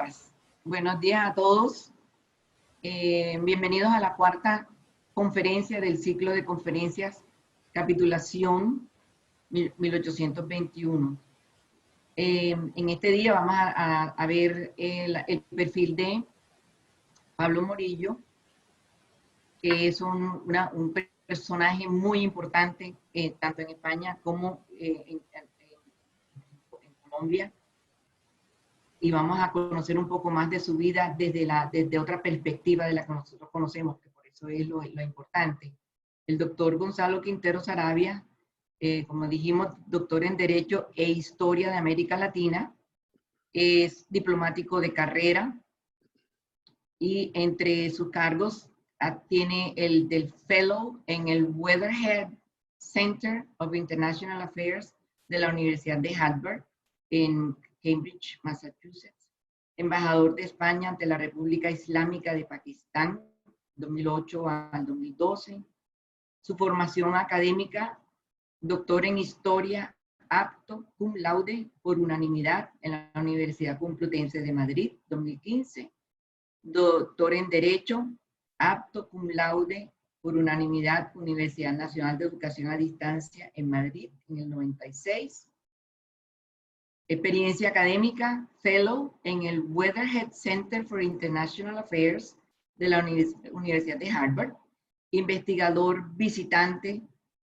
paz. Buenos días a todos. Bienvenidos a la cuarta conferencia del ciclo de conferencias Capitulación 1821. En este día vamos a ver el perfil de Pablo Morillo, que es un personaje muy importante tanto en España como en Colombia. Y vamos a conocer un poco más de su vida desde otra perspectiva de la que nosotros conocemos, que por eso es lo importante. El doctor Gonzalo Quintero Saravia, como dijimos, doctor en Derecho e Historia de América Latina, es diplomático de carrera y entre sus cargos tiene el del Fellow en el Weatherhead Center of International Affairs de la Universidad de Harvard en Cambridge, Massachusetts, embajador de España ante la República Islámica de Pakistán, 2008 al 2012. Su formación académica, doctor en Historia, apto cum laude por unanimidad en la Universidad Complutense de Madrid, 2015. Doctor en Derecho, apto cum laude por unanimidad, Universidad Nacional de Educación a Distancia en Madrid, en el 96. Experiencia académica, Fellow en el Weatherhead Center for International Affairs de la Universidad de Harvard, investigador visitante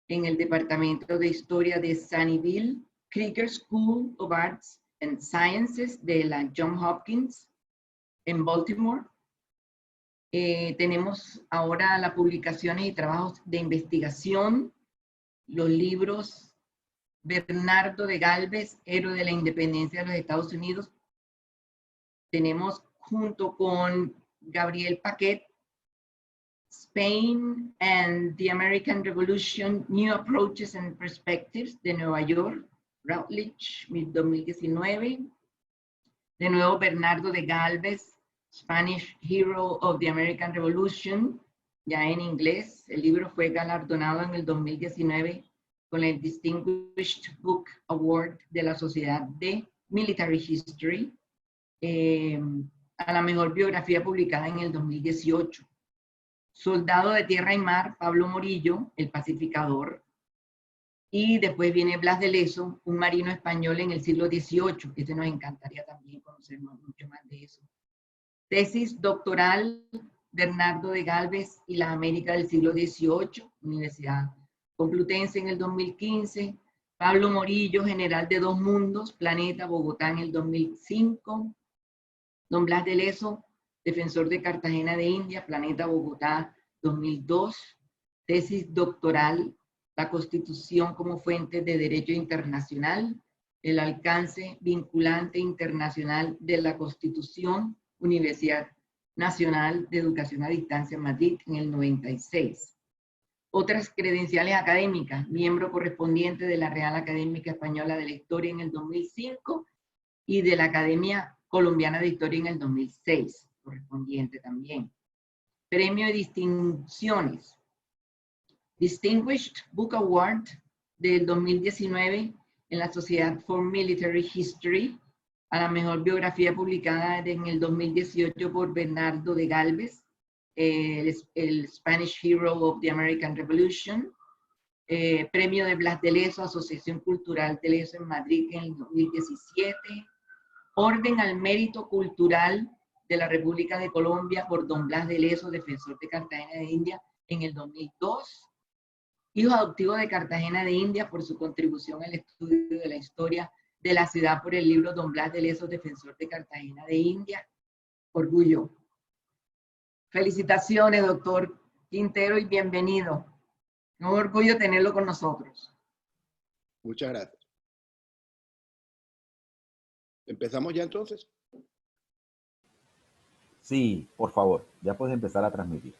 en el Departamento de Historia de Sunnyvale, Krieger School of Arts and Sciences de la Johns Hopkins en Baltimore. Tenemos ahora las publicaciones y trabajos de investigación, los libros Bernardo de Gálvez, héroe de la independencia de los Estados Unidos. Tenemos junto con Gabriel Paquet, Spain and the American Revolution, New Approaches and Perspectives, de Nueva York, Routledge, 2019. De nuevo, Bernardo de Gálvez, Spanish Hero of the American Revolution, ya en inglés. El libro fue galardonado en el 2019 con el Distinguished Book Award de la Sociedad de Military History, a la mejor biografía publicada en el 2018. Soldado de Tierra y Mar, Pablo Morillo, el pacificador. Y después viene Blas de Lezo, un marino español en el siglo XVIII. Este nos encantaría también conocer mucho más de eso. Tesis doctoral, Bernardo de Gálvez y la América del siglo XVIII, Universidad Complutense en el 2015. Pablo Morillo, general de dos mundos, Planeta, Bogotá en el 2005. Don Blas de Lezo, defensor de Cartagena de India, Planeta, Bogotá, 2002. Tesis doctoral, la Constitución como fuente de derecho internacional, el alcance vinculante internacional de la Constitución, Universidad Nacional de Educación a Distancia en Madrid en el 96. Otras credenciales académicas, miembro correspondiente de la Real Académica Española de la Historia en el 2005 y de la Academia Colombiana de Historia en el 2006, correspondiente también. Premio de distinciones. Distinguished Book Award del 2019 en la Sociedad for Military History, a la mejor biografía publicada en el 2018 por Bernardo de Gálvez, el Spanish Hero of the American Revolution. Premio de Blas de Lezo, Asociación Cultural de Lezo en Madrid en el 2017. Orden al Mérito Cultural de la República de Colombia por Don Blas de Lezo, defensor de Cartagena de India en el 2002. Hijo adoptivo de Cartagena de India por su contribución al estudio de la historia de la ciudad por el libro Don Blas de Lezo, defensor de Cartagena de India. Orgullo. Felicitaciones, doctor Quintero, y bienvenido. Un orgullo tenerlo con nosotros. Muchas gracias. ¿Empezamos ya entonces? Sí, por favor, ya puedes empezar a transmitir.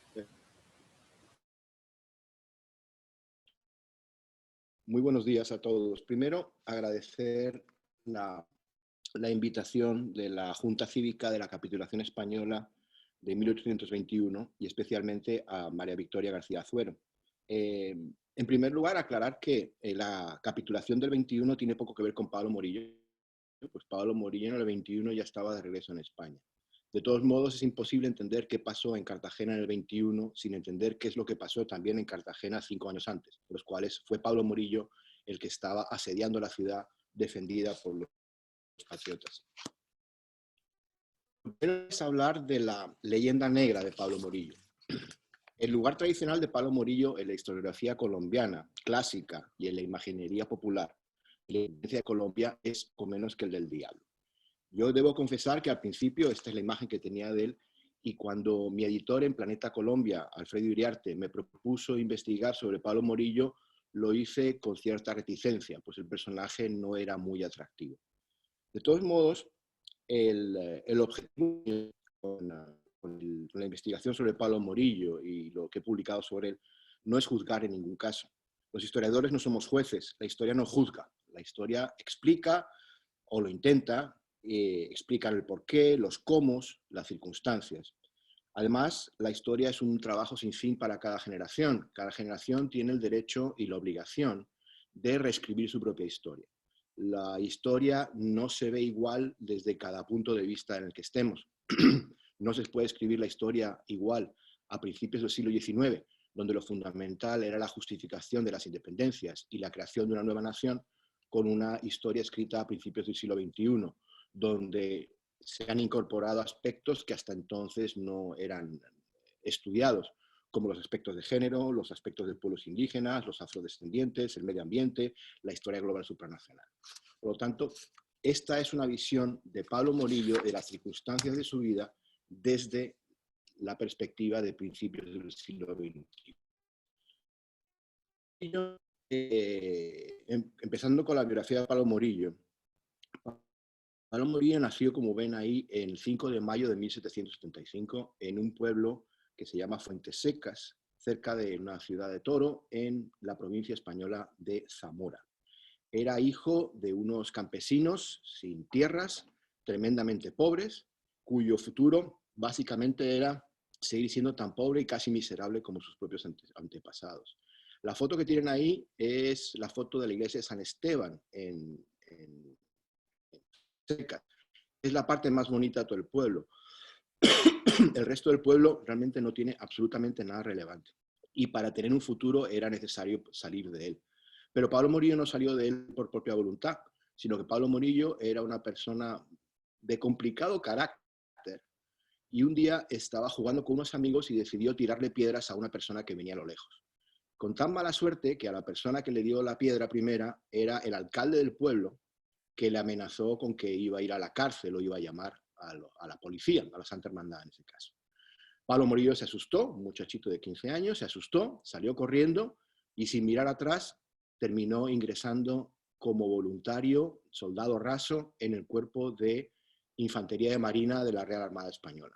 Muy buenos días a todos. Primero, agradecer la invitación de la Junta Cívica de la Capitulación Española de 1821 y especialmente a María Victoria García Azuero. En primer lugar, aclarar que la capitulación del 21 tiene poco que ver con Pablo Morillo, pues Pablo Morillo en el 21 ya estaba de regreso en España. De todos modos, es imposible entender qué pasó en Cartagena en el 21 sin entender qué es lo que pasó también en Cartagena 5 años antes, los cuales fue Pablo Morillo el que estaba asediando la ciudad defendida por los patriotas. Primero es hablar de la leyenda negra de Pablo Morillo. El lugar tradicional de Pablo Morillo en la historiografía colombiana, clásica y en la imaginería popular, la independencia de Colombia es poco menos que el del diablo. Yo debo confesar que al principio esta es la imagen que tenía de él, y cuando mi editor en Planeta Colombia, Alfredo Iriarte, me propuso investigar sobre Pablo Morillo, lo hice con cierta reticencia, pues el personaje no era muy atractivo. De todos modos, el objetivo con la investigación sobre Pablo Morillo y lo que he publicado sobre él no es juzgar en ningún caso. Los historiadores no somos jueces, la historia no juzga, la historia explica o lo intenta, explicar el porqué, los cómo, las circunstancias. Además, la historia es un trabajo sin fin para cada generación. Cada generación tiene el derecho y la obligación de reescribir su propia historia. La historia no se ve igual desde cada punto de vista en el que estemos. No se puede escribir la historia igual a principios del siglo XIX, donde lo fundamental era la justificación de las independencias y la creación de una nueva nación, con una historia escrita a principios del siglo XXI, donde se han incorporado aspectos que hasta entonces no eran estudiados, como los aspectos de género, los aspectos de pueblos indígenas, los afrodescendientes, el medio ambiente, la historia global supranacional. Por lo tanto, esta es una visión de Pablo Morillo de las circunstancias de su vida desde la perspectiva de principios del siglo XXI. Empezando con la biografía de Pablo Morillo. Pablo Morillo nació, como ven ahí, el 5 de mayo de 1775 en un pueblo que se llama Fuentes Secas, cerca de una ciudad de Toro, en la provincia española de Zamora. Era hijo de unos campesinos sin tierras, tremendamente pobres, cuyo futuro básicamente era seguir siendo tan pobre y casi miserable como sus propios antepasados. La foto que tienen ahí es la foto de la iglesia de San Esteban en Secas. Es la parte más bonita de todo el pueblo. El resto del pueblo realmente no tiene absolutamente nada relevante. Y para tener un futuro era necesario salir de él. Pero Pablo Morillo no salió de él por propia voluntad, sino que Pablo Morillo era una persona de complicado carácter y un día estaba jugando con unos amigos y decidió tirarle piedras a una persona que venía a lo lejos. Con tan mala suerte que a la persona que le dio la piedra primera era el alcalde del pueblo, que le amenazó con que iba a ir a la cárcel o iba a llamar a la policía, a la Santa Hermandad en ese caso. Pablo Morillo se asustó, un muchachito de 15 años, se asustó, salió corriendo y sin mirar atrás terminó ingresando como voluntario, soldado raso, en el cuerpo de Infantería de Marina de la Real Armada Española.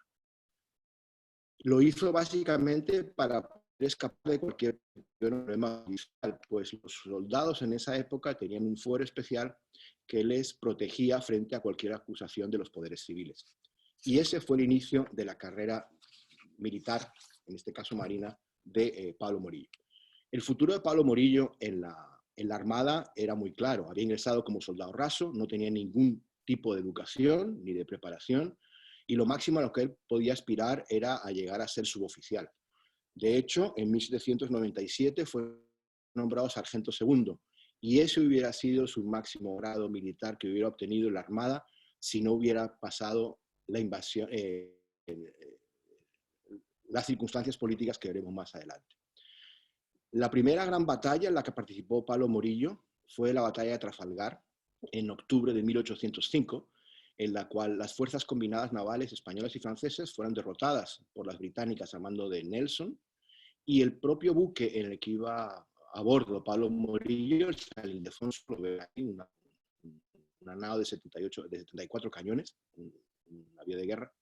Lo hizo básicamente para poder escapar de cualquier problema judicial, pues los soldados en esa época tenían un fuero especial que les protegía frente a cualquier acusación de los poderes civiles. Y ese fue el inicio de la carrera militar, en este caso marina, de Pablo Morillo. El futuro de Pablo Morillo en la Armada era muy claro. Había ingresado como soldado raso, no tenía ningún tipo de educación ni de preparación, y lo máximo a lo que él podía aspirar era a llegar a ser suboficial. De hecho, en 1797 fue nombrado sargento segundo, y ese hubiera sido su máximo grado militar que hubiera obtenido en la Armada si no hubiera pasado la invasión, las circunstancias políticas que veremos más adelante. La primera gran batalla en la que participó Pablo Morillo fue la batalla de Trafalgar en octubre de 1805, en la cual las fuerzas combinadas navales españolas y francesas fueron derrotadas por las británicas al mando de Nelson, y el propio buque en el que iba a bordo Pablo Morillo, el Ildefonso, una nave de 74 cañones, un navío de guerra,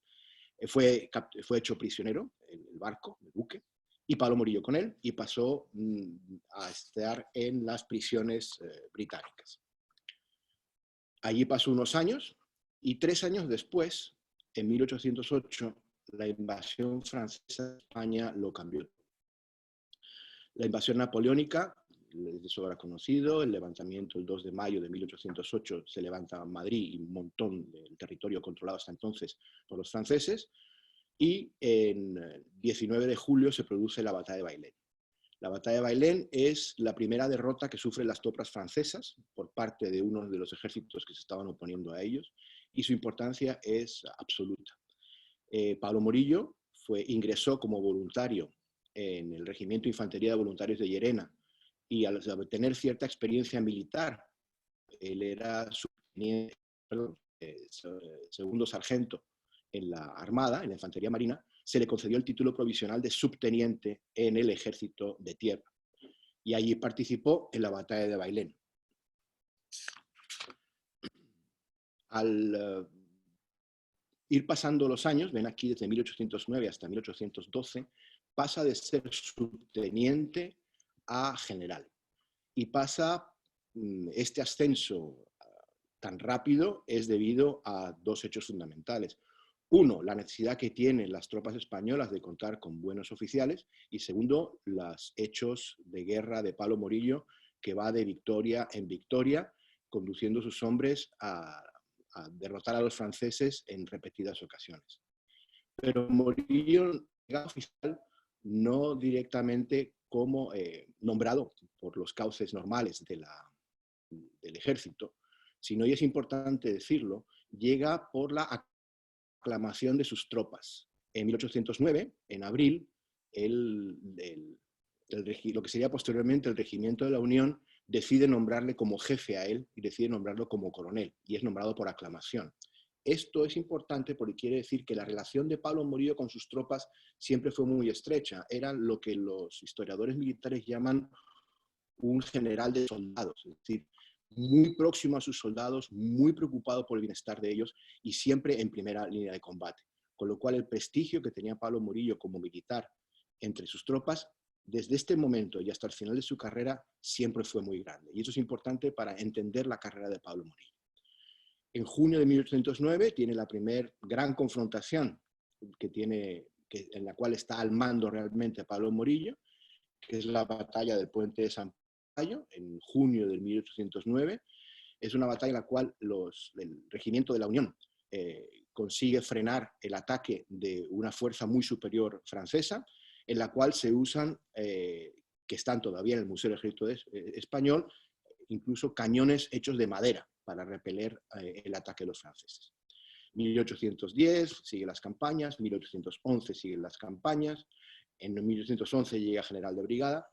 fue hecho prisionero, el barco, el buque, y Pablo Morillo con él, y pasó a estar en las prisiones británicas. Allí pasó unos años, y 3 años después, en 1808, la invasión francesa de España lo cambió. La invasión napoleónica es de sobra conocido, el levantamiento el 2 de mayo de 1808 se levanta Madrid y un montón del territorio controlado hasta entonces por los franceses, y en 19 de julio se produce la batalla de Bailén. La batalla de Bailén es la primera derrota que sufren las tropas francesas por parte de uno de los ejércitos que se estaban oponiendo a ellos, y su importancia es absoluta. Pablo Morillo ingresó como voluntario en el Regimiento de Infantería de Voluntarios de Llerena, y al tener cierta experiencia militar, él era segundo sargento en la Armada, en la Infantería Marina, se le concedió el título provisional de subteniente en el Ejército de Tierra. Y allí participó en la batalla de Bailén. Al ir pasando los años, ven aquí desde 1809 hasta 1812, pasa de ser subteniente a general. Y pasa, este ascenso tan rápido es debido a dos hechos fundamentales. Uno, la necesidad que tienen las tropas españolas de contar con buenos oficiales, y segundo, los hechos de guerra de Pablo Morillo, que va de victoria en victoria, conduciendo a sus hombres a derrotar a los franceses en repetidas ocasiones. Pero Morillo llega oficial no directamente como nombrado por los cauces normales del ejército, sino, y es importante decirlo, llega por la aclamación de sus tropas. En 1809, en abril, lo que sería posteriormente el Regimiento de la Unión decide nombrarle como jefe a él y decide nombrarlo como coronel, y es nombrado por aclamación. Esto es importante porque quiere decir que la relación de Pablo Morillo con sus tropas siempre fue muy estrecha. Era lo que los historiadores militares llaman un general de soldados, es decir, muy próximo a sus soldados, muy preocupado por el bienestar de ellos y siempre en primera línea de combate. Con lo cual el prestigio que tenía Pablo Morillo como militar entre sus tropas, desde este momento y hasta el final de su carrera, siempre fue muy grande. Y eso es importante para entender la carrera de Pablo Morillo. En junio de 1809 tiene la primera gran confrontación en la cual está al mando realmente Pablo Morillo, que es la batalla del Puente de San Payo, en junio de 1809. Es una batalla en la cual el Regimiento de la Unión consigue frenar el ataque de una fuerza muy superior francesa, en la cual se usan, que están todavía en el Museo del Ejército Español, incluso cañones hechos de madera para repeler el ataque de los franceses. 1810 sigue las campañas, 1811 siguen las campañas, en 1811 llega general de brigada.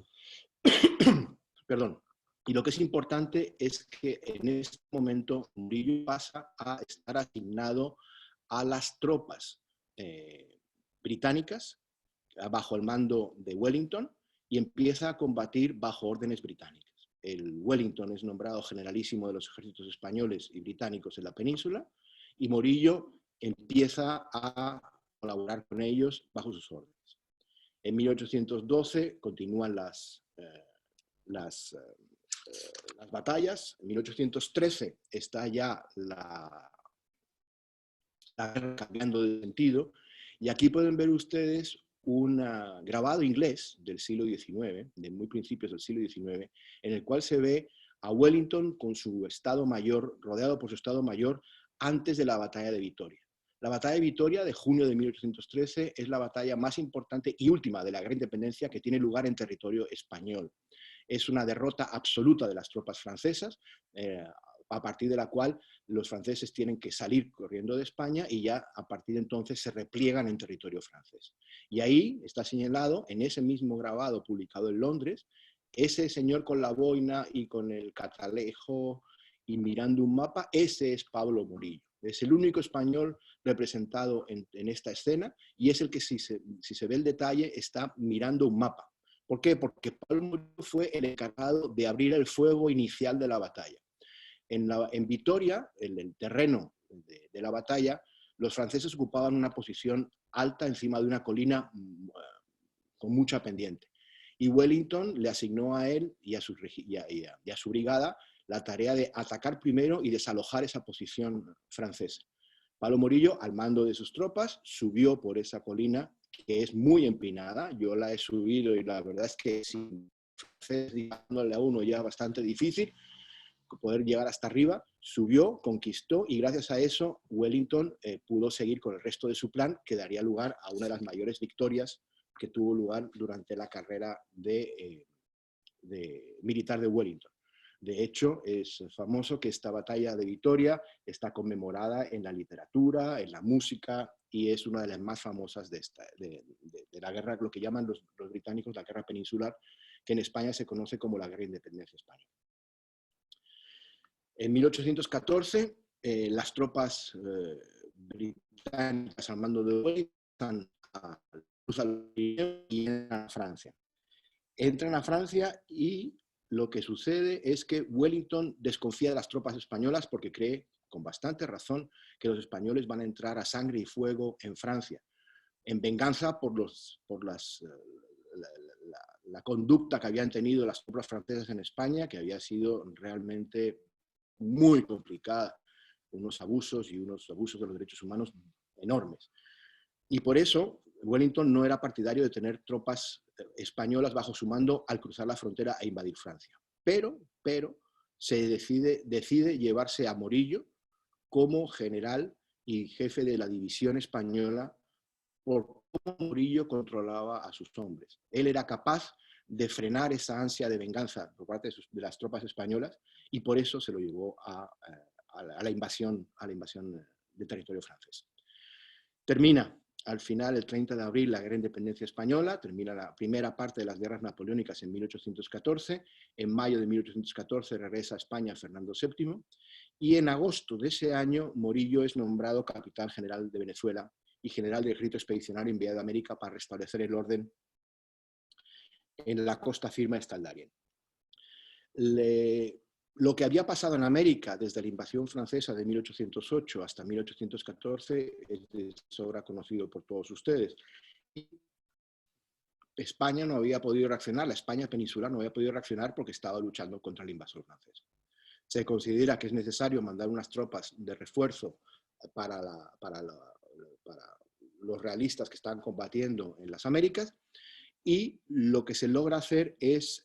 Perdón. Y lo que es importante es que en este momento Morillo pasa a estar asignado a las tropas británicas bajo el mando de Wellington y empieza a combatir bajo órdenes británicas. El Wellington es nombrado generalísimo de los ejércitos españoles y británicos en la península y Morillo empieza a colaborar con ellos bajo sus órdenes. En 1812 continúan las batallas. En 1813 está ya la guerra cambiando de sentido, y aquí pueden ver ustedes un grabado inglés del siglo XIX, de muy principios del siglo XIX, en el cual se ve a Wellington con su Estado Mayor, rodeado por su Estado Mayor, antes de la batalla de Vitoria. La batalla de Vitoria de junio de 1813 es la batalla más importante y última de la Guerra de Independencia que tiene lugar en territorio español. Es una derrota absoluta de las tropas francesas, a partir de la cual los franceses tienen que salir corriendo de España y ya a partir de entonces se repliegan en territorio francés. Y ahí está señalado, en ese mismo grabado publicado en Londres, ese señor con la boina y con el catalejo y mirando un mapa, ese es Pablo Morillo. Es el único español representado en esta escena y es el que, si se ve el detalle, está mirando un mapa. ¿Por qué? Porque Pablo Morillo fue el encargado de abrir el fuego inicial de la batalla. En Vitoria, en el terreno de la batalla, los franceses ocupaban una posición alta encima de una colina con mucha pendiente. Y Wellington le asignó a él y a su brigada la tarea de atacar primero y desalojar esa posición francesa. Pablo Morillo, al mando de sus tropas, subió por esa colina, que es muy empinada. Yo la he subido y la verdad es que es dándole a uno ya bastante difícil poder llegar hasta arriba, subió, conquistó y gracias a eso Wellington pudo seguir con el resto de su plan que daría lugar a una de las mayores victorias que tuvo lugar durante la carrera militar de Wellington. De hecho, es famoso que esta batalla de Vitoria está conmemorada en la literatura, en la música, y es una de las más famosas de la guerra, lo que llaman los británicos la guerra peninsular, que en España se conoce como la guerra de independencia española. En 1814, las tropas británicas al mando de Wellington cruzan y entran a Francia. Entran a Francia y lo que sucede es que Wellington desconfía de las tropas españolas porque cree, con bastante razón, que los españoles van a entrar a sangre y fuego en Francia, en venganza por la conducta que habían tenido las tropas francesas en España, que había sido realmente muy complicada, unos abusos de los derechos humanos enormes. Y por eso Wellington no era partidario de tener tropas españolas bajo su mando al cruzar la frontera e invadir Francia. Pero se decide llevarse a Morillo como general y jefe de la división española por cómo Morillo controlaba a sus hombres. Él era capaz de frenar esa ansia de venganza por parte de las tropas españolas y por eso se lo llevó a la invasión del territorio francés. Termina al final, el 30 de abril, la Guerra de Independencia Española, termina la primera parte de las guerras napoleónicas en 1814, en mayo de 1814 regresa a España Fernando VII, y en agosto de ese año Morillo es nombrado capitán general de Venezuela y general del ejército expedicionario enviado a América para restablecer el orden en la costa firme de Escaldarien. Lo que había pasado en América desde la invasión francesa de 1808 hasta 1814 es de sobra conocido por todos ustedes. España no había podido reaccionar, la España peninsular no había podido reaccionar porque estaba luchando contra el invasor francés. Se considera que es necesario mandar unas tropas de refuerzo para los realistas que están combatiendo en las Américas, y lo que se logra hacer es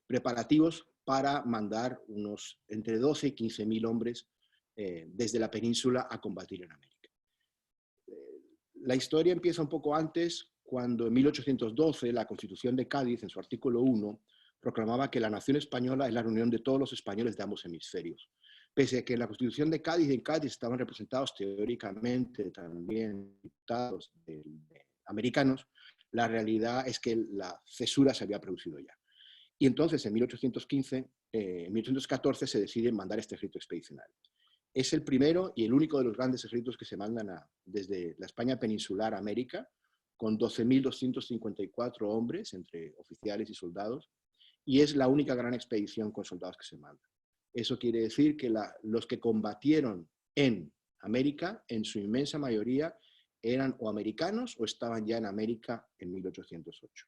preparativos para mandar unos entre 12 y 15.000 hombres desde la península a combatir en América. La historia empieza un poco antes, cuando en 1812 la Constitución de Cádiz, en su artículo 1, proclamaba que la nación española es la reunión de todos los españoles de ambos hemisferios. Pese a que en la Constitución de Cádiz, estaban representados teóricamente también diputados americanos, la realidad es que la cesura se había producido ya. Y entonces, en 1814, se decide mandar este ejército expedicionario. Es el primero y el único de los grandes ejércitos que se mandan desde la España peninsular a América, con 12.254 hombres, entre oficiales y soldados, y es la única gran expedición con soldados que se manda. Eso quiere decir que los que combatieron en América, en su inmensa mayoría, eran o americanos o estaban ya en América en 1808.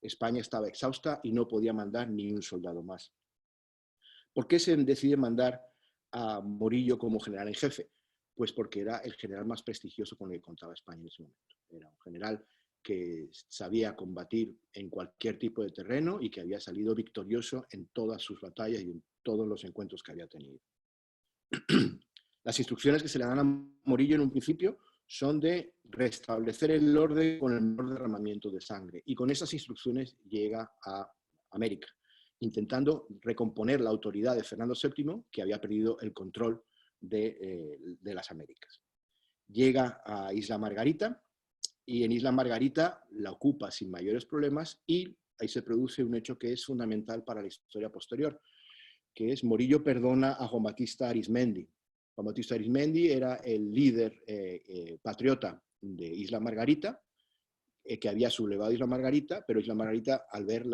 España estaba exhausta y no podía mandar ni un soldado más. ¿Por qué se decide mandar a Morillo como general en jefe? Pues porque era el general más prestigioso con el que contaba España en ese momento. Era un general que sabía combatir en cualquier tipo de terreno y que había salido victorioso en todas sus batallas y en todos los encuentros que había tenido. Las instrucciones que se le dan a Morillo en un principio son de restablecer el orden con el menor derramamiento de sangre. Y con esas instrucciones llega a América, intentando recomponer la autoridad de Fernando VII, que había perdido el control de las Américas. Llega a Isla Margarita, y en Isla Margarita la ocupa sin mayores problemas, y ahí se produce un hecho que es fundamental para la historia posterior, que es Morillo perdona a Juan Bautista Arizmendi. Juan Bautista Arizmendi era el líder patriota de Isla Margarita, que había sublevado Isla Margarita, pero Isla Margarita, al ver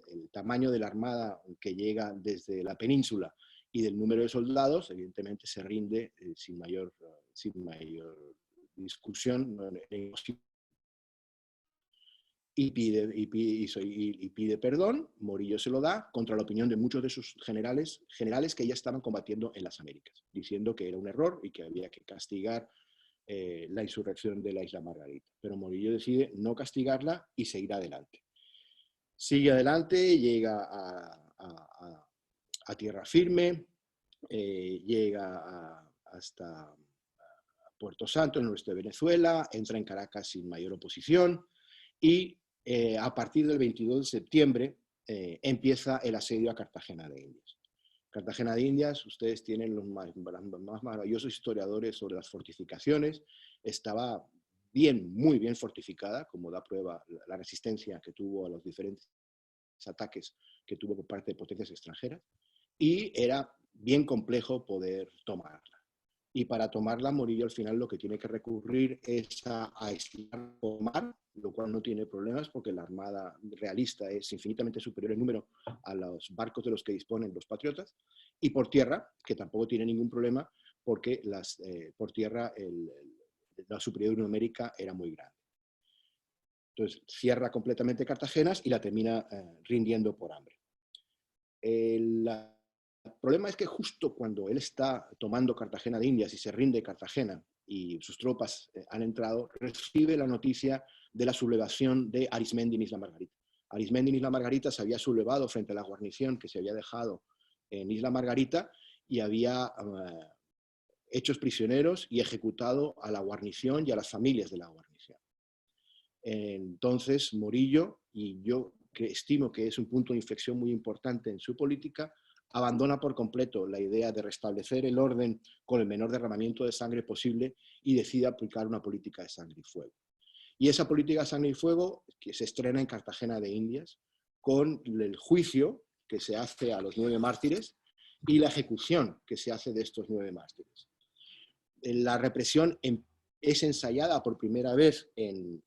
el tamaño de la armada que llega desde la península y del número de soldados, evidentemente se rinde sin mayor discusión, y pide perdón. Morillo se lo da contra la opinión de muchos de sus generales que ya estaban combatiendo en las Américas, diciendo que era un error y que había que castigar la insurrección de la Isla Margarita. Pero Morillo decide no castigarla y seguir adelante. Sigue adelante, llega a tierra firme, llega hasta Puerto Santo, en el oeste de Venezuela, entra en Caracas sin mayor oposición y a partir del 22 de septiembre empieza el asedio a Cartagena de Indias. Cartagena de Indias, ustedes tienen los más maravillosos historiadores sobre las fortificaciones, estaba muy bien fortificada, como da prueba la resistencia que tuvo a los diferentes ataques que tuvo por parte de potencias extranjeras, y era bien complejo poder tomarla. Y para tomarla, Morillo al final lo que tiene que recurrir es a aislar o mar, lo cual no tiene problemas porque la armada realista es infinitamente superior en número a los barcos de los que disponen los patriotas, y por tierra, que tampoco tiene ningún problema porque por tierra la superioridad numérica era muy grande. Entonces cierra completamente Cartagena y la termina rindiendo por hambre. El problema es que justo cuando él está tomando Cartagena de Indias y se rinde Cartagena y sus tropas han entrado, recibe la noticia de la sublevación de Arismendi en Isla Margarita. Arismendi en Isla Margarita se había sublevado frente a la guarnición que se había dejado en Isla Margarita y había hechos prisioneros y ejecutado a la guarnición y a las familias de la guarnición. Entonces Morillo, y yo estimo que es un punto de inflexión muy importante en su política, abandona por completo la idea de restablecer el orden con el menor derramamiento de sangre posible y decide aplicar una política de sangre y fuego. Y esa política de sangre y fuego que se estrena en Cartagena de Indias con el juicio que se hace a los 9 mártires y la ejecución que se hace de estos 9 mártires. La represión es ensayada por primera vez en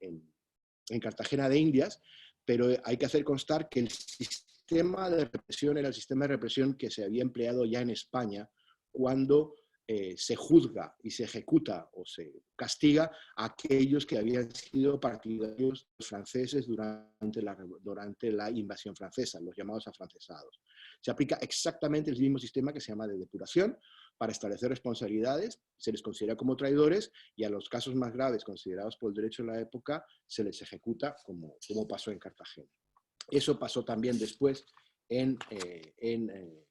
Cartagena de Indias, pero hay que hacer constar que el sistema de represión era el sistema de represión que se había empleado ya en España cuando se juzga y se ejecuta o se castiga a aquellos que habían sido partidarios franceses durante la invasión francesa, los llamados afrancesados. Se aplica exactamente el mismo sistema que se llama de depuración para establecer responsabilidades, se les considera como traidores y a los casos más graves considerados por el derecho de la época se les ejecuta como pasó en Cartagena. Eso pasó también después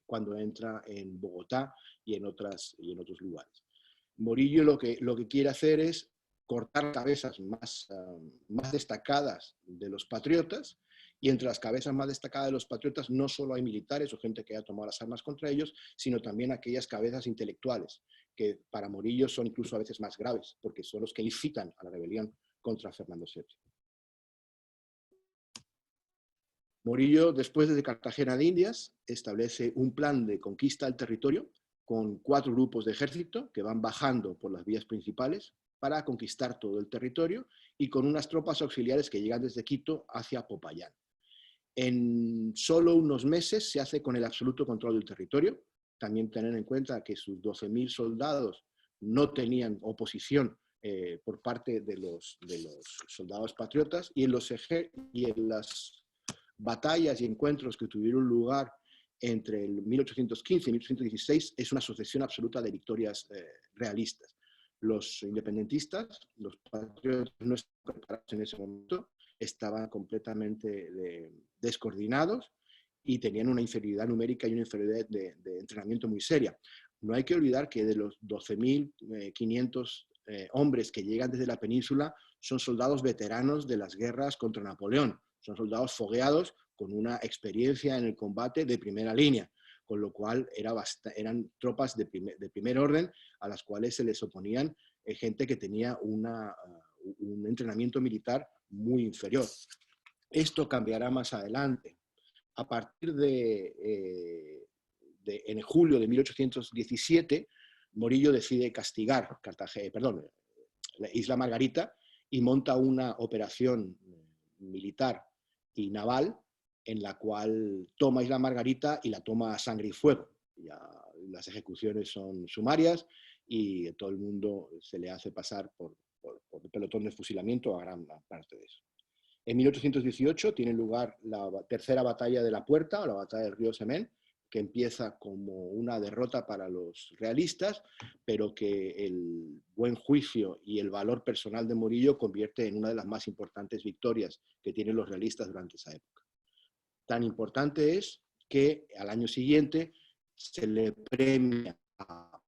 cuando entra en Bogotá y en otros lugares. Morillo lo que quiere hacer es cortar cabezas más destacadas de los patriotas, y entre las cabezas más destacadas de los patriotas no solo hay militares o gente que haya tomado las armas contra ellos, sino también aquellas cabezas intelectuales, que para Morillo son incluso a veces más graves, porque son los que incitan a la rebelión contra Fernando VII. Morillo, después de Cartagena de Indias, establece un plan de conquista del territorio con 4 grupos de ejército que van bajando por las vías principales para conquistar todo el territorio y con unas tropas auxiliares que llegan desde Quito hacia Popayán. En solo unos meses se hace con el absoluto control del territorio. También tener en cuenta que sus 12.000 soldados no tenían oposición por parte de los soldados patriotas, y en las batallas y encuentros que tuvieron lugar entre el 1815 y 1816 es una sucesión absoluta de victorias realistas. Los independentistas, los patriotas no estaban preparados en ese momento, estaban completamente descoordinados y tenían una inferioridad numérica y una inferioridad de entrenamiento muy seria. No hay que olvidar que de los 12.500 hombres que llegan desde la península son soldados veteranos de las guerras contra Napoleón, son soldados fogueados con una experiencia en el combate de primera línea, con lo cual eran tropas de primer orden a las cuales se les oponían gente que tenía un entrenamiento militar muy inferior. Esto cambiará más adelante. A partir en julio de 1817, Morillo decide castigar la Isla Margarita y monta una operación militar y naval en la cual toma Isla Margarita y la toma a sangre y fuego. Ya las ejecuciones son sumarias y todo el mundo se le hace pasar por el pelotón de fusilamiento a gran parte de eso. En 1818 tiene lugar la tercera batalla de la Puerta, o la batalla del río Semén, que empieza como una derrota para los realistas, pero que el buen juicio y el valor personal de Morillo convierte en una de las más importantes victorias que tienen los realistas durante esa época. Tan importante es que al año siguiente se le premia a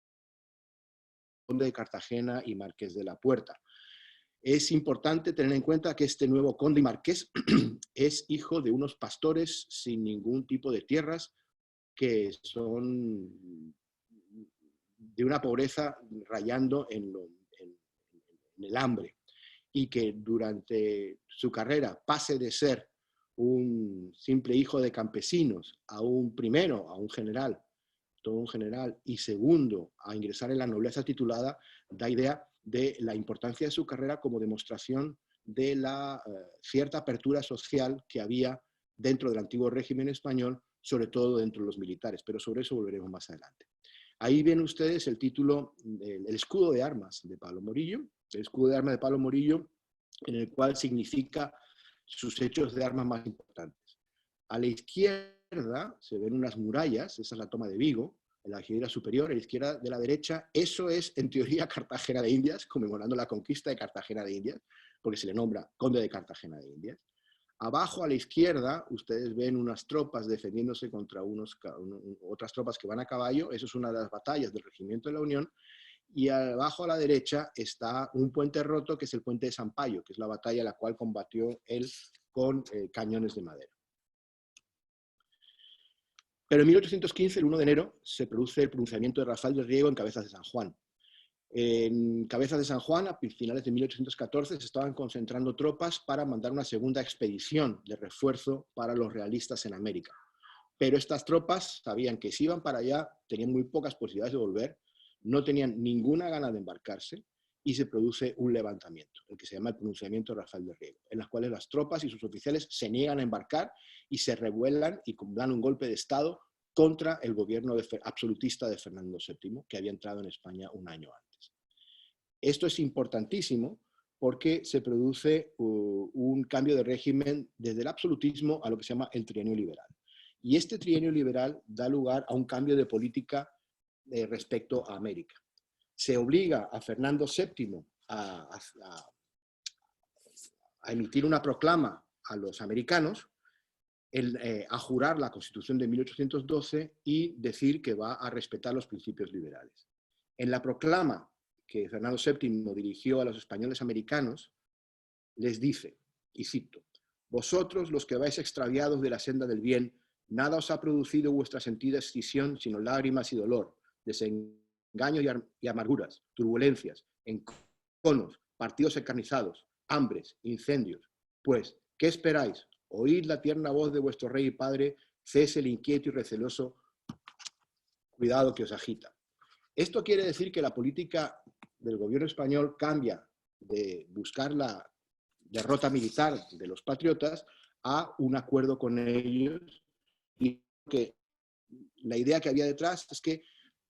Conde de Cartagena y Marqués de la Puerta. Es importante tener en cuenta que este nuevo conde y marqués es hijo de unos pastores sin ningún tipo de tierras, que son de una pobreza rayando en el hambre, y que durante su carrera pase de ser un simple hijo de campesinos a un primero, a un general, todo un general, y segundo, a ingresar en la nobleza titulada, da idea de la importancia de su carrera como demostración de la cierta apertura social que había dentro del antiguo régimen español, sobre todo dentro de los militares, pero sobre eso volveremos más adelante. Ahí ven ustedes el título, el escudo de armas de Pablo Morillo, el escudo de armas de Pablo Morillo, en el cual significa sus hechos de armas más importantes. A la izquierda se ven unas murallas, esa es la toma de Vigo, en la izquierda superior, a la izquierda de la derecha, eso es en teoría Cartagena de Indias, conmemorando la conquista de Cartagena de Indias, porque se le nombra conde de Cartagena de Indias. Abajo a la izquierda ustedes ven unas tropas defendiéndose contra otras tropas que van a caballo, eso es una de las batallas del Regimiento de la Unión, y abajo a la derecha está un puente roto, que es el puente de Sampayo, que es la batalla en la cual combatió él con cañones de madera. Pero en 1815, el 1 de enero, se produce el pronunciamiento de Rafael del Riego en Cabezas de San Juan. En Cabezas de San Juan, a finales de 1814, se estaban concentrando tropas para mandar una segunda expedición de refuerzo para los realistas en América. Pero estas tropas sabían que si iban para allá, tenían muy pocas posibilidades de volver, no tenían ninguna gana de embarcarse, y se produce un levantamiento, el que se llama el pronunciamiento de Rafael del Riego, en las cuales las tropas y sus oficiales se niegan a embarcar y se revuelan y dan un golpe de Estado contra el gobierno absolutista de Fernando VII, que había entrado en España un año antes. Esto es importantísimo porque se produce un cambio de régimen desde el absolutismo a lo que se llama el trienio liberal. Y este trienio liberal da lugar a un cambio de política respecto a América. Se obliga a Fernando VII a emitir una proclama a los americanos, a jurar la Constitución de 1812 y decir que va a respetar los principios liberales. En la proclama que Fernando VII dirigió a los españoles americanos, les dice, y cito, «Vosotros, los que vais extraviados de la senda del bien, nada os ha producido vuestra sentida escisión sino lágrimas y dolor, desengaños y amarguras, turbulencias, enconos, partidos encarnizados, hambres, incendios. Pues, ¿qué esperáis? Oíd la tierna voz de vuestro rey y padre, cese el inquieto y receloso cuidado que os agita». Esto quiere decir que la política del gobierno español cambia de buscar la derrota militar de los patriotas a un acuerdo con ellos, y que la idea que había detrás es que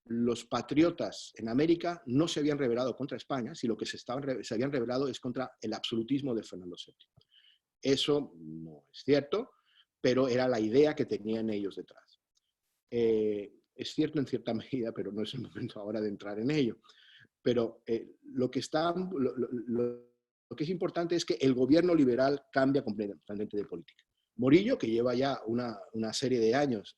los patriotas en América no se habían rebelado contra España, sino lo que se habían rebelado es contra el absolutismo de Fernando VII. Eso no es cierto, pero era la idea que tenían ellos detrás. Es cierto en cierta medida, pero no es el momento ahora de entrar en ello. Pero lo que es importante es que el gobierno liberal cambia completamente de política. Morillo, que lleva ya una serie de años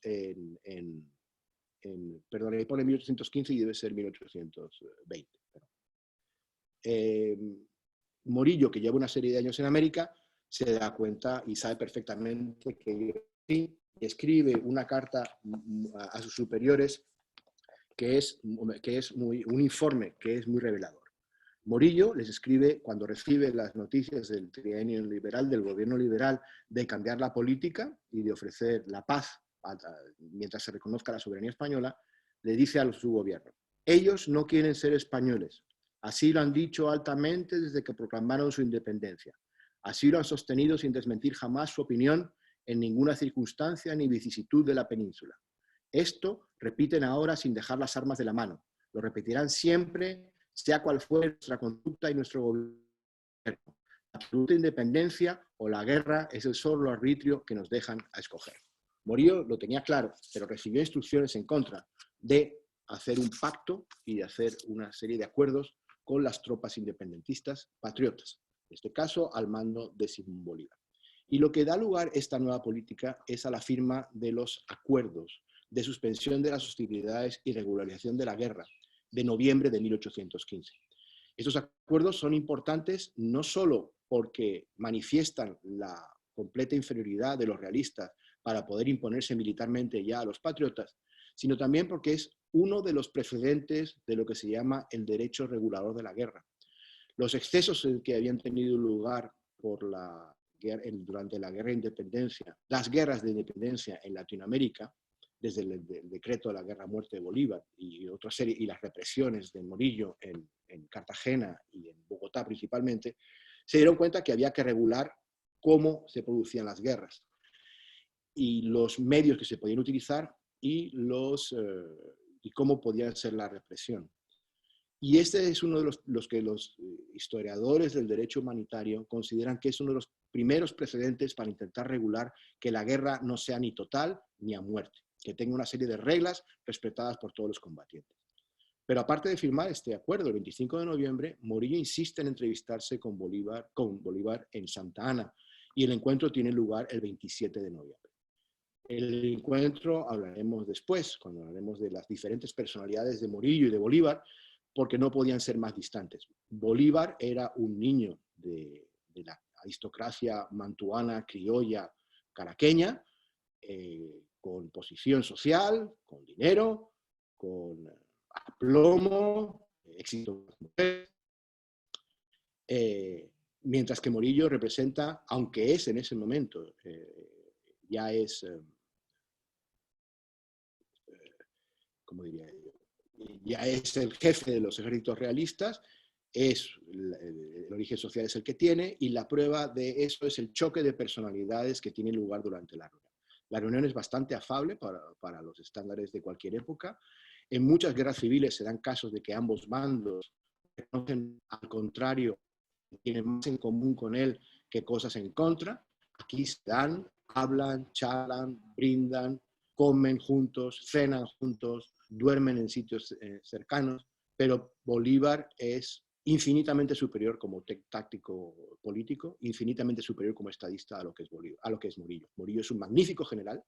perdón, ahí pone 1815 y debe ser 1820. Morillo, que lleva una serie de años en América, se da cuenta y sabe perfectamente que escribe una carta a sus superiores que es un informe que es muy revelador. Morillo les escribe, cuando recibe las noticias del trienio liberal, del gobierno liberal, de cambiar la política y de ofrecer la paz mientras se reconozca la soberanía española, le dice a su gobierno: ellos no quieren ser españoles, así lo han dicho altamente desde que proclamaron su independencia, así lo han sostenido sin desmentir jamás su opinión en ninguna circunstancia ni vicisitud de la península. Esto repiten ahora sin dejar las armas de la mano, lo repetirán siempre, sea cual fuere nuestra conducta y nuestro gobierno. La absoluta independencia o la guerra es el solo arbitrio que nos dejan a escoger. Morillo lo tenía claro, pero recibió instrucciones en contra de hacer un pacto y de hacer una serie de acuerdos con las tropas independentistas patriotas, en este caso al mando de Simón Bolívar. Y lo que da lugar esta nueva política es a la firma de los acuerdos de suspensión de las hostilidades y regularización de la guerra de noviembre de 1815. Estos acuerdos son importantes no solo porque manifiestan la completa inferioridad de los realistas para poder imponerse militarmente ya a los patriotas, sino también porque es uno de los precedentes de lo que se llama el derecho regulador de la guerra. Los excesos que habían tenido lugar durante la guerra de independencia, las guerras de independencia en Latinoamérica, desde el decreto de la guerra a muerte de Bolívar y otra serie, y las represiones de Morillo en Cartagena y en Bogotá principalmente, se dieron cuenta que había que regular cómo se producían las guerras y los medios que se podían utilizar y cómo podía ser la represión. Y este es uno de los que los historiadores del derecho humanitario consideran que es uno de los primeros precedentes para intentar regular que la guerra no sea ni total ni a muerte, que tenga una serie de reglas respetadas por todos los combatientes. Pero aparte de firmar este acuerdo el 25 de noviembre, Morillo insiste en entrevistarse con Bolívar en Santa Ana, y el encuentro tiene lugar el 27 de noviembre. El encuentro hablaremos después, cuando hablaremos de las diferentes personalidades de Morillo y de Bolívar, porque no podían ser más distantes. Bolívar era un niño de la aristocracia mantuana, criolla, caraqueña, con posición social, con dinero, con aplomo, éxito. Mientras que Morillo representa, aunque es en ese momento, ya es, ¿cómo diría yo? Ya es el jefe de los ejércitos realistas, el origen social es el que tiene, y la prueba de eso es el choque de personalidades que tiene lugar durante la reunión. La reunión es bastante afable para los estándares de cualquier época. En muchas guerras civiles se dan casos de que ambos bandos reconocen, al contrario, tienen más en común con él que cosas en contra. Aquí se dan, hablan, charlan, brindan, comen juntos, cenan juntos, duermen en sitios cercanos, pero Bolívar es infinitamente superior como táctico político, infinitamente superior como estadista a lo que es Bolívar, a lo que es Morillo. Morillo es un magnífico general,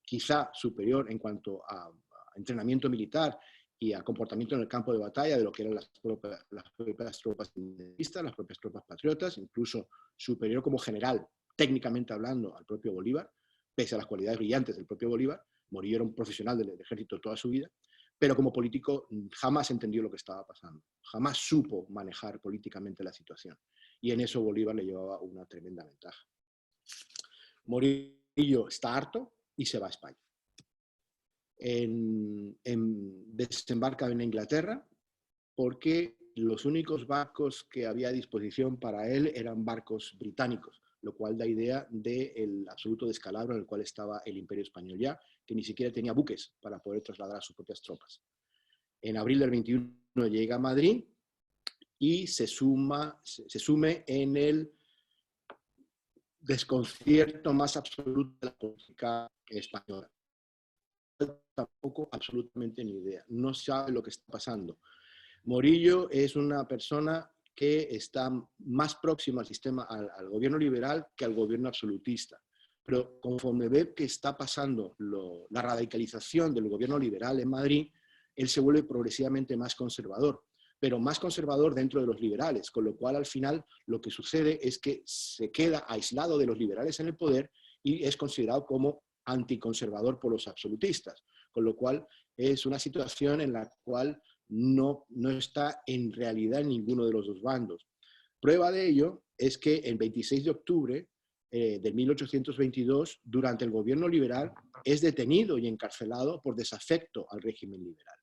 quizá superior en cuanto a entrenamiento militar y a comportamiento en el campo de batalla de lo que eran las propias tropas independentistas, las propias tropas patriotas, incluso superior como general, técnicamente hablando, al propio Bolívar, pese a las cualidades brillantes del propio Bolívar. Morillo era un profesional del ejército toda su vida, pero como político jamás entendió lo que estaba pasando, jamás supo manejar políticamente la situación, y en eso Bolívar le llevaba una tremenda ventaja. Morillo está harto y se va a España. Desembarca en Inglaterra porque los únicos barcos que había a disposición para él eran barcos británicos, lo cual da idea del absoluto descalabro en el cual estaba el Imperio Español ya, que ni siquiera tenía buques para poder trasladar a sus propias tropas. En abril del 21 llega a Madrid y se sume en el desconcierto más absoluto de la política española. Tampoco absolutamente ni idea, no sabe lo que está pasando. Morillo es una persona que está más próxima al sistema, al gobierno liberal que al gobierno absolutista. Pero conforme ve que está pasando la radicalización del gobierno liberal en Madrid, él se vuelve progresivamente más conservador, pero más conservador dentro de los liberales, con lo cual al final lo que sucede es que se queda aislado de los liberales en el poder y es considerado como anticonservador por los absolutistas, con lo cual es una situación en la cual no está en realidad en ninguno de los dos bandos. Prueba de ello es que el 26 de octubre de 1822, durante el gobierno liberal, es detenido y encarcelado por desafecto al régimen liberal.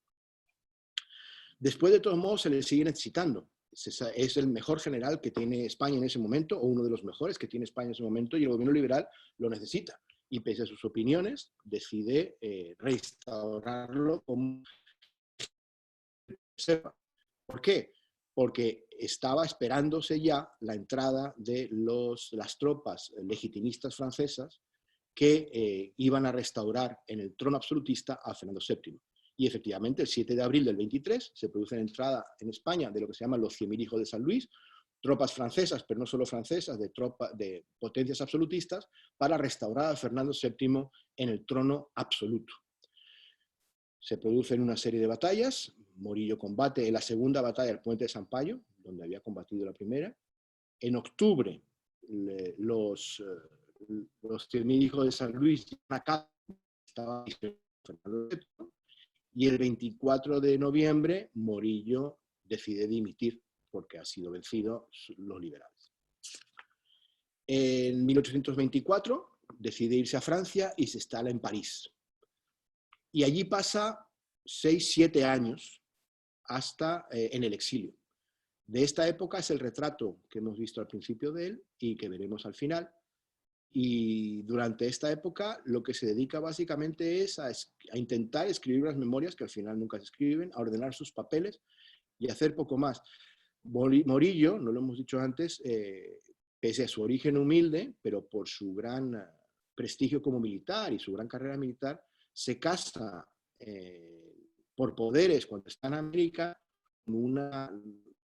Después, de todos modos, se le sigue necesitando. Es el mejor general que tiene España en ese momento, o uno de los mejores que tiene España en ese momento, y el gobierno liberal lo necesita. Y pese a sus opiniones, decide restaurarlo como... ¿Por qué? Porque estaba esperándose ya la entrada de las tropas legitimistas francesas que iban a restaurar en el trono absolutista a Fernando VII. Y efectivamente, el 7 de abril del 23 se produce la entrada en España de lo que se llama los 100.000 hijos de San Luis, tropas francesas, pero no solo francesas, de potencias absolutistas, para restaurar a Fernando VII en el trono absoluto. Se producen una serie de batallas. Morillo combate en la segunda batalla del Puente de Sampayo, donde había combatido la primera. En octubre, los 100.000 hijos de San Luis estaban Fernando VII, y el 24 de noviembre Morillo decide dimitir porque ha sido vencido los liberales. En 1824 decide irse a Francia y se instala en París. Y allí pasa 6-7 años hasta en el exilio. De esta época es el retrato que hemos visto al principio de él y que veremos al final. Y durante esta época lo que se dedica básicamente es a intentar escribir unas memorias que al final nunca se escriben, a ordenar sus papeles y hacer poco más. Morillo, no lo hemos dicho antes, pese a su origen humilde, pero por su gran prestigio como militar y su gran carrera militar, se casa por poderes cuando está en América con una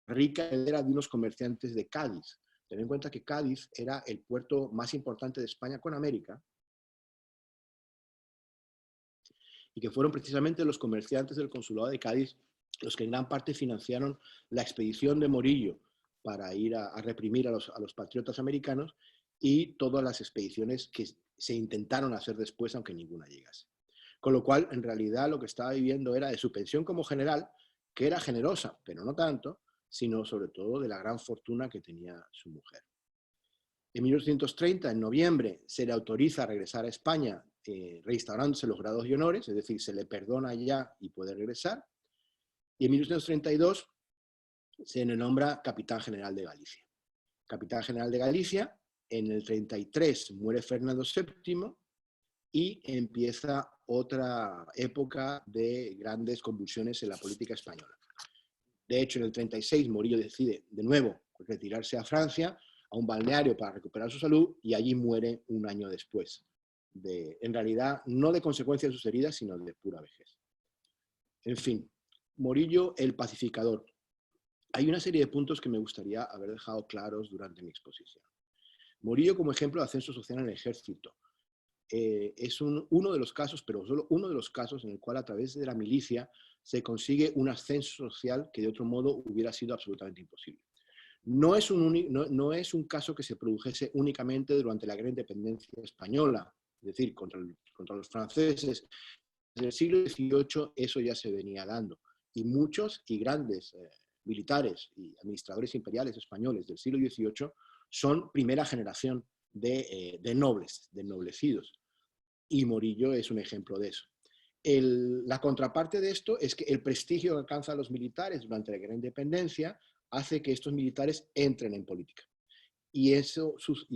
rica heredera de unos comerciantes de Cádiz. Ten en cuenta que Cádiz era el puerto más importante de España con América y que fueron precisamente los comerciantes del consulado de Cádiz los que en gran parte financiaron la expedición de Morillo para ir a reprimir a los patriotas americanos y todas las expediciones que se intentaron hacer después, aunque ninguna llegase. Con lo cual, en realidad, lo que estaba viviendo era de su pensión como general, que era generosa, pero no tanto, sino sobre todo de la gran fortuna que tenía su mujer. En 1830, en noviembre, se le autoriza a regresar a España, reinstaurándose los grados y honores, es decir, se le perdona ya y puede regresar. Y en 1832 se le nombra capitán general de Galicia. Capitán general de Galicia, en el 33 muere Fernando VII y empieza otra época de grandes convulsiones en la política española. De hecho, en el 36 Morillo decide de nuevo retirarse a Francia, a un balneario para recuperar su salud, y allí muere un año después. En realidad, no de consecuencia de sus heridas, sino de pura vejez. En fin, Morillo el pacificador. Hay una serie de puntos que me gustaría haber dejado claros durante mi exposición. Morillo como ejemplo de ascenso social en el ejército. Es uno de los casos, pero solo uno de los casos en el cual a través de la milicia se consigue un ascenso social que de otro modo hubiera sido absolutamente imposible. No es un caso que se produjese únicamente durante la Gran Independencia Española, es decir, contra los franceses. Desde el siglo XVIII eso ya se venía dando, y muchos y grandes militares y administradores imperiales españoles del siglo XVIII son primera generación de nobles, de ennoblecidos, y Morillo es un ejemplo de eso. La contraparte de esto es que el prestigio que alcanzan los militares durante la Gran Independencia hace que estos militares entren en política. Y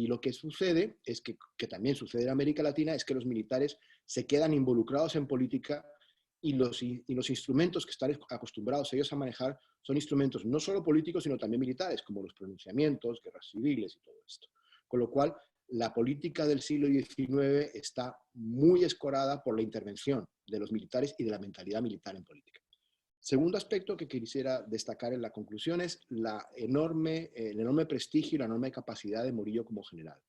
lo que sucede es que también sucede en América Latina, es que los militares se quedan involucrados en política y los instrumentos que están acostumbrados ellos a manejar son instrumentos no solo políticos, sino también militares, como los pronunciamientos, guerras civiles y todo esto. Con lo cual, la política del siglo XIX está muy escorada por la intervención de los militares y de la mentalidad militar en política. Segundo aspecto que quisiera destacar en la conclusión es el enorme prestigio y la enorme capacidad de Morillo como general.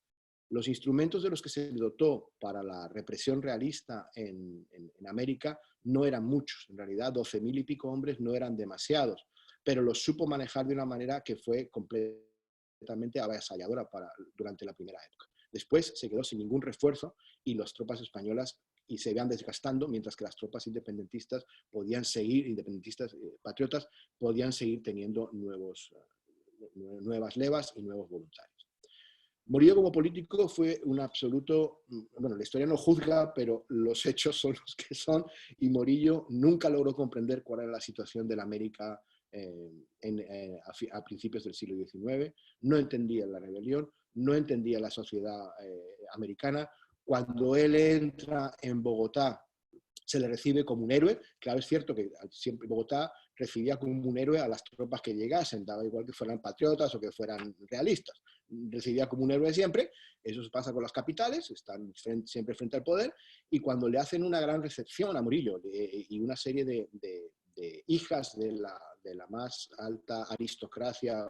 Los instrumentos de los que se dotó para la represión realista en América no eran muchos. En realidad, 12.000 y pico hombres no eran demasiados, pero los supo manejar de una manera que fue completamente avasalladora durante la primera época. Después se quedó sin ningún refuerzo y las tropas españolas se iban desgastando, mientras que las tropas independentistas podían seguir, patriotas, podían seguir teniendo nuevas levas y nuevos voluntarios. Morillo como político fue un absoluto, bueno, la historia no juzga, pero los hechos son los que son, y Morillo nunca logró comprender cuál era la situación de la América a principios del siglo XIX, no entendía la rebelión, no entendía la sociedad americana. Cuando él entra en Bogotá, se le recibe como un héroe. Claro, es cierto que siempre Bogotá recibía como un héroe a las tropas que llegasen, daba igual que fueran patriotas o que fueran realistas. Recibía como un héroe siempre. Eso pasa con las capitales, están siempre frente al poder, y cuando le hacen una gran recepción a Morillo y una serie de hijas de la más alta aristocracia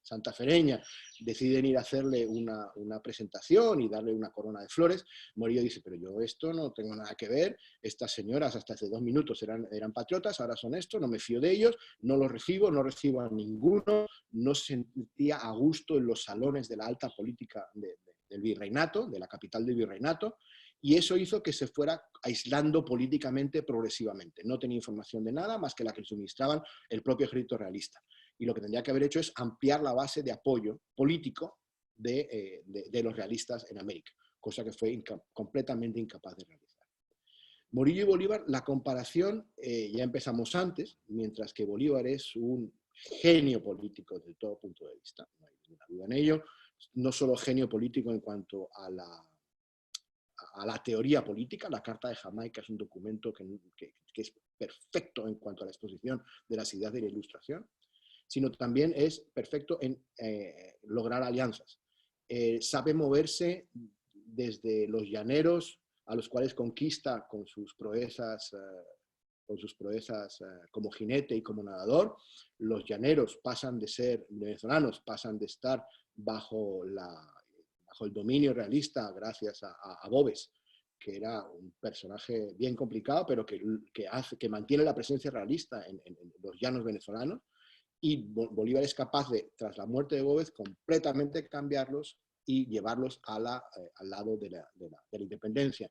santafereña, deciden ir a hacerle una presentación y darle una corona de flores, Morillo dice, pero yo esto no tengo nada que ver, estas señoras hasta hace 2 minutos eran patriotas, ahora son esto, no me fío de ellos, no los recibo, no recibo a ninguno, no se sentía a gusto en los salones de la alta política del virreinato, de la capital del virreinato, y eso hizo que se fuera aislando políticamente progresivamente. No tenía información de nada más que la que le suministraban el propio ejército realista. Y lo que tendría que haber hecho es ampliar la base de apoyo político de los realistas en América, cosa que fue completamente incapaz de realizar. Morillo y Bolívar, la comparación, ya empezamos antes, mientras que Bolívar es un genio político desde todo punto de vista, no hay ninguna duda en ello, no solo genio político en cuanto a la teoría política. La Carta de Jamaica es un documento que es perfecto en cuanto a la exposición de las ideas de la Ilustración, sino también es perfecto en lograr alianzas. Sabe moverse desde los llaneros, a los cuales conquista con sus proezas como jinete y como nadador. Los llaneros pasan de ser venezolanos, pasan de estar bajo el dominio realista gracias a Boves, que era un personaje bien complicado, pero que mantiene la presencia realista en los llanos venezolanos, y Bolívar es capaz de, tras la muerte de Boves, completamente cambiarlos y llevarlos al lado de la independencia,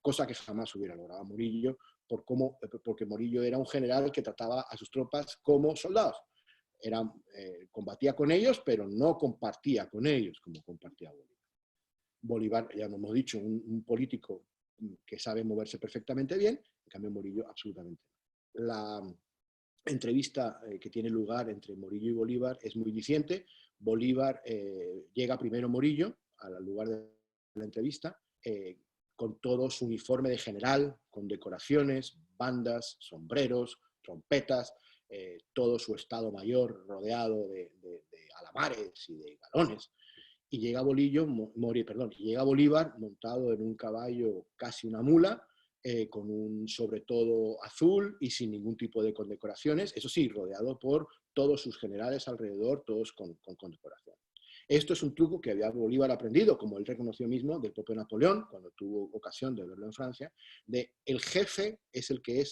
cosa que jamás hubiera logrado Morillo, porque Morillo era un general que trataba a sus tropas como soldados. Combatía con ellos, pero no compartía con ellos como compartía Bolívar. Bolívar, ya lo hemos dicho, un político que sabe moverse perfectamente bien, en cambio Morillo absolutamente no. La entrevista que tiene lugar entre Morillo y Bolívar es muy diciente. Bolívar llega primero Morillo al lugar de la entrevista, con todo su uniforme de general, con decoraciones, bandas, sombreros, trompetas, todo su estado mayor rodeado de alamares y de galones. Y llega Bolívar montado en un caballo casi una mula, con un sobre todo azul y sin ningún tipo de condecoraciones, eso sí, rodeado por todos sus generales alrededor, todos con condecoración. Esto es un truco que había Bolívar aprendido, como él reconoció mismo, del propio Napoleón, cuando tuvo ocasión de verlo en Francia, de el jefe es el que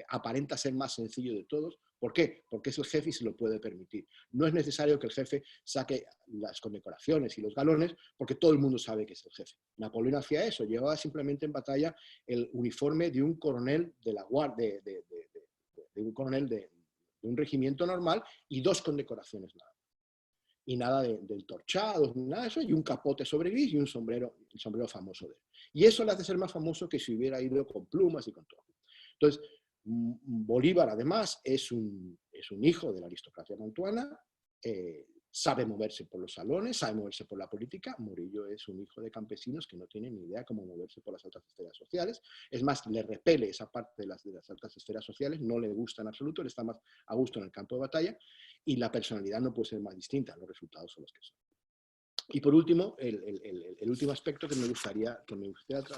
aparenta ser más sencillo de todos. ¿Por qué? Porque es el jefe y se lo puede permitir. No es necesario que el jefe saque las condecoraciones y los galones, porque todo el mundo sabe que es el jefe. Napoleón hacía eso, llevaba simplemente en batalla el uniforme de un coronel de la guardia, de un coronel de un regimiento normal, y 2 condecoraciones nada. Y nada de entorchados, nada de eso, y un capote sobre gris y el sombrero famoso de él. Y eso le hace ser más famoso que si hubiera ido con plumas y con todo. Entonces, Bolívar, además, es un hijo de la aristocracia mantuana, sabe moverse por los salones, sabe moverse por la política. Morillo es un hijo de campesinos que no tiene ni idea cómo moverse por las altas esferas sociales. Es más, le repele esa parte de las altas esferas sociales, no le gusta en absoluto, él está más a gusto en el campo de batalla, y la personalidad no puede ser más distinta, los resultados son los que son. Y por último, el último aspecto que me gustaría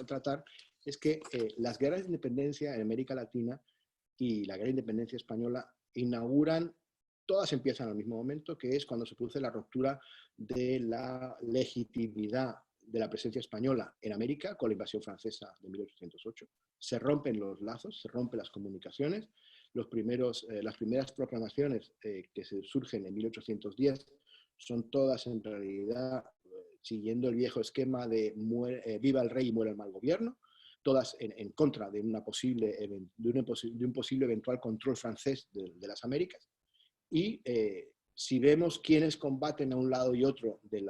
tratar es que las guerras de independencia en América Latina y la guerra de independencia española todas empiezan al mismo momento, que es cuando se produce la ruptura de la legitimidad de la presencia española en América con la invasión francesa de 1808. Se rompen los lazos, se rompen las comunicaciones. Las primeras proclamaciones que surgen en 1810 son todas en realidad siguiendo el viejo esquema de viva el rey y muera el mal gobierno, todas en contra de un posible eventual control francés de las Américas. Y si vemos quiénes combaten a un lado y otro en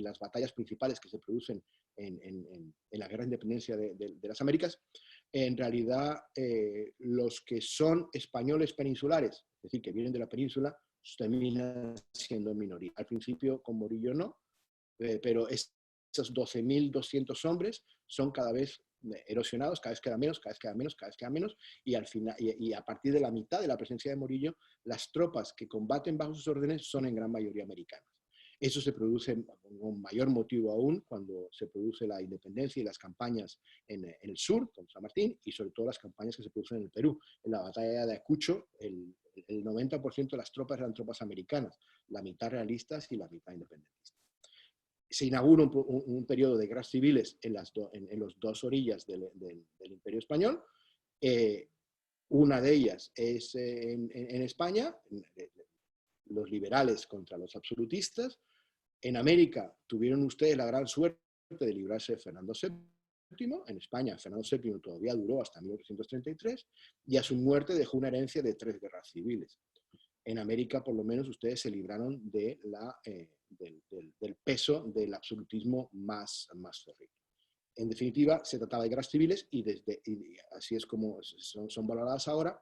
las batallas principales que se producen en la guerra de independencia de las Américas, en realidad los que son españoles peninsulares, es decir, que vienen de la península, terminan siendo minoría. Al principio con Morillo no, pero esos 12.200 hombres son cada vez erosionados, cada vez queda menos, cada vez queda menos, cada vez queda menos, y al final, y a partir de la mitad de la presencia de Morillo, las tropas que combaten bajo sus órdenes son en gran mayoría americanas. Eso se produce con mayor motivo aún cuando se produce la independencia y las campañas en el sur, con San Martín, y sobre todo las campañas que se producen en el Perú. En la batalla de Ayacucho, el 90% de las tropas eran tropas americanas, la mitad realistas y la mitad independentistas. Se inaugura un periodo de guerras civiles en las dos orillas del Imperio Español. Una de ellas es en España, los liberales contra los absolutistas. En América tuvieron ustedes la gran suerte de librarse de Fernando VII. En España, Fernando VII todavía duró hasta 1833 y a su muerte dejó una herencia de 3 guerras civiles. En América, por lo menos, ustedes se libraron de del peso del absolutismo más férreo. En definitiva, se trataba de guerras civiles y así es como son valoradas ahora.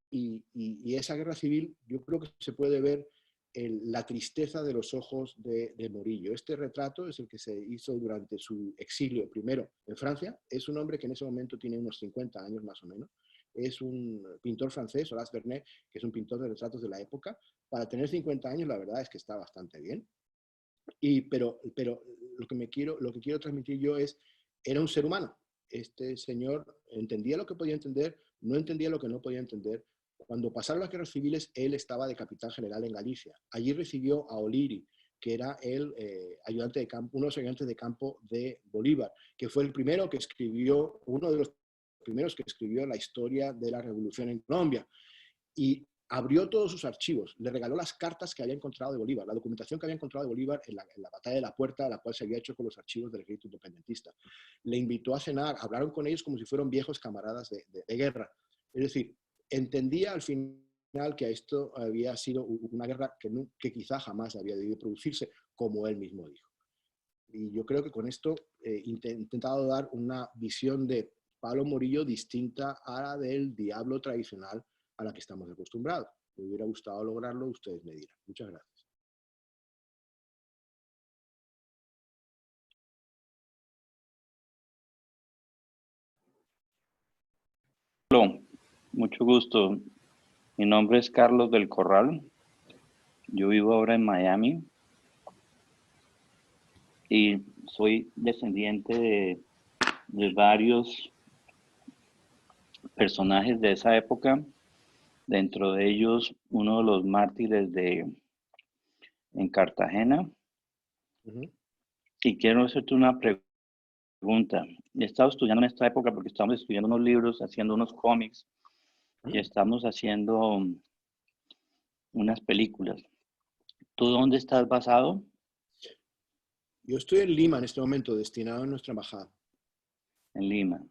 Y esa guerra civil, yo creo que se puede ver la tristeza de los ojos de Morillo. Este retrato es el que se hizo durante su exilio, primero en Francia. Es un hombre que en ese momento tiene unos 50 años más o menos. Es un pintor francés, Horace Vernet, que es un pintor de retratos de la época. Para tener 50 años, la verdad es que está bastante bien. Pero lo que quiero transmitir yo es, era un ser humano. Este señor entendía lo que podía entender, no entendía lo que no podía entender. Cuando pasaron las guerras civiles, él estaba de capitán general en Galicia. Allí recibió a O'Leary, que era el ayudante de campo, uno de los ayudantes de campo de Bolívar, que fue el primero que escribió, uno de los primeros que escribió la historia de la revolución en Colombia. Y abrió todos sus archivos, le regaló las cartas que había encontrado de Bolívar, la documentación que había encontrado de Bolívar en la batalla de la Puerta, la cual se había hecho con los archivos del ejército independentista. Le invitó a cenar, hablaron con ellos como si fueran viejos camaradas de guerra. Es decir, entendía al final que esto había sido una guerra que quizá jamás había debido producirse, como él mismo dijo. Y yo creo que con esto he intentado dar una visión de Pablo Morillo distinta a la del diablo tradicional a la que estamos acostumbrados. Me hubiera gustado lograrlo, ustedes me dirán. Muchas gracias. Hola, mucho gusto. Mi nombre es Carlos del Corral. Yo vivo ahora en Miami y soy descendiente de varios personajes de esa época. Dentro de ellos, uno de los mártires en Cartagena. Y quiero hacerte una pregunta. He estado estudiando en esta época porque estamos estudiando unos libros, haciendo unos cómics y estamos haciendo unas películas. ¿Tú dónde estás basado? Yo estoy en Lima en este momento, destinado a nuestra embajada. En Lima.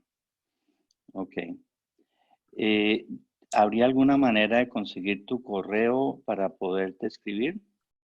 Ok. ¿Habría alguna manera de conseguir tu correo para poderte escribir?